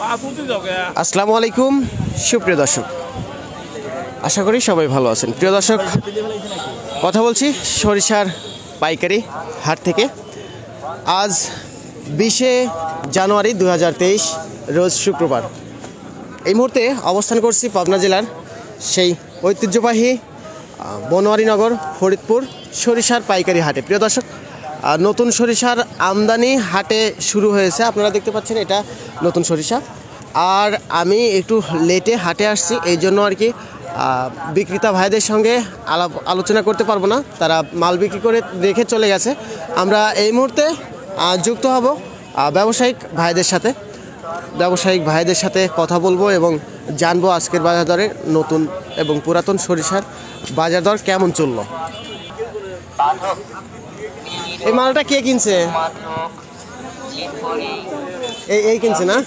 আসসালামু আলাইকুম সুপ্রিয় দর্শক, আশা করি সবাই ভালো আছেন। প্রিয় দর্শক, কথা বলছি সরিষার পাইকারি হাট থেকে। আজ 20শে জানুয়ারি 2023 রোজ শুক্রবার। এই মুহূর্তে অবস্থান করছি পাবনা জেলার সেই ঐতিহ্যবাহী বনোয়ারীনগর ফরিদপুর সরিষার পাইকারি হাটে। প্রিয় দর্শক, নতুন সরিষার আমদানি হাটে শুরু হয়েছে। আপনারা দেখতে পাচ্ছেন এটা নতুন সরিষা। আর আমি একটু লেটে হাটে আসছি, এই জন্য আর কি বিক্রেতা ভাইদের সঙ্গে আলোচনা করতে পারবো না, তারা মাল বিক্রি করে রেখে চলে গেছে। আমরা এই মুহূর্তে যুক্ত হব ব্যবসায়িক ভাইদের সাথে কথা বলবো এবং জানবো আজকের বাজার দরে নতুন এবং পুরাতন সরিষার বাজার দর কেমন চললো। এই মালটা কে কিনছে? এই কিনছে না?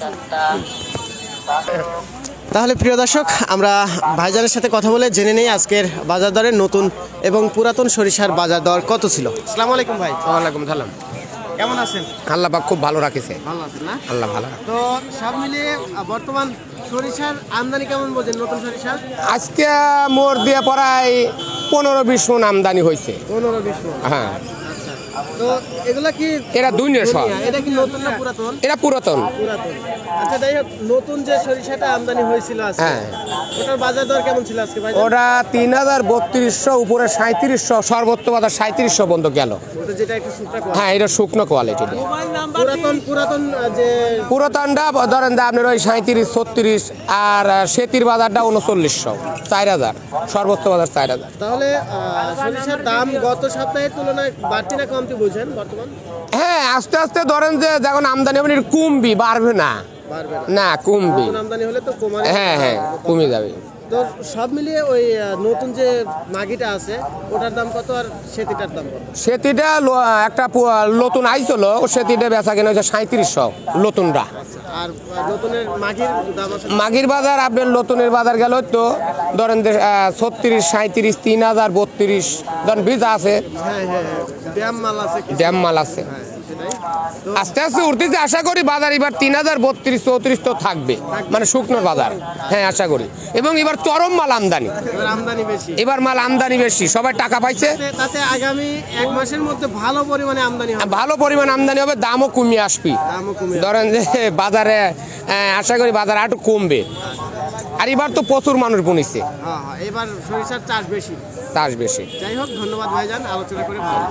তাহলে প্রিয় দর্শক, আমরা ভাইজানের সাথে কথা বলে জেনে নেই আজকের বাজার দরের নতুন এবং পুরাতন সরিষার বাজার দর কত ছিল। আসসালামু আলাইকুম ভাই। ওয়ালাইকুম সালাম। কেমন আছেন? আল্লাহ পাক খুব ভালো রাখেছে। ভালো আছেন না? আল্লাহ ভালো। তো সব মিলিয়ে বর্তমান সরিষার আমদানি কেমন বোঝেন? নতুন সরিষা আজকে মোর দিয়ে প্রায় 15-20 মণ আমদানি হয়েছে। 15-20 মণ। হ্যাঁ। তো এগুলা কি এরা দুনিয়া সব? এটা কি নতুন না পুরাতন? এরা পুরাতন। পুরাতন। আচ্ছা, যাই হোক, নতুন যে সরিষাটা আমদানি হয়েছিল আজকে, হ্যাঁ, ওটার বাজার দর কেমন ছিল আজকে ভাই? ওরা 3032 উপরে 3700, সর্বোচ্চ বাজার 3700 পর্যন্ত গেল। ওটা যেটা একটু শুকনা কোয়ালিটি। হ্যাঁ, এটা শুকনো কোয়ালিটি। পুরাতন যে পুরাতনটা ধরেন আপনার ওই 37-36, আর সেতির বাজারটা 3900, 4000, সর্বোচ্চ বাজার 4000। তাহলে সরিষার দাম গত সপ্তাহের তুলনায় বাড়তি না কমতি বুঝেন বর্তমান? হ্যাঁ, আস্তে আস্তে ধরেন যে যখন আমদানি হবে কমবি, বাড়বে না। বাড়বে না, কমবি। আমদানি হলে তো কমার। হ্যাঁ, কমে যাবে। তো সব মিলিয়ে ওই নতুন যে মাগিটা আছে ওটার দাম কত আর সেতিটার দাম কত? সেতিটা একটা নতুন আইছিল, ও সেতিটা বেচা কেনা হচ্ছে 3700 নতুনটা। আর নতুনের মাগির দাম আছে? মাগির বাজার আপনার নতুনের বাজার গেল তো ধরেন 36, 37, 3032, ধরেন বীজ আছে। হ্যাঁ, ড্যাম মাল আছে। ড্যাম মাল আছে। আস্তে আস্তে উঠতেছে, আশা করি বাজার এবার 3032, 34 তো থাকবে, মানে শুকনোর বাজার। হ্যাঁ, আশা করি। এবং এবার চরম মাল আমদানি, এবার মাল আমদানি বেশি, সবাই টাকা পাইছে। তাতে আগামী 1 মাসের মধ্যে ভালো পরিমাণে আমদানি হবে। ভালো পরিমাণ আমদানি হবে, দামও কমিয়ে আসবে। ধরেন যে বাজারে আশা করি বাজার একটু কমবে। আর এবার তো প্রচুর মানুষ বুনিছে, এবার সরিষার চাষ বেশি। চাষ বেশি। যাই হোক, ধন্যবাদ ভাইজান, আলোচনা করে ভালো।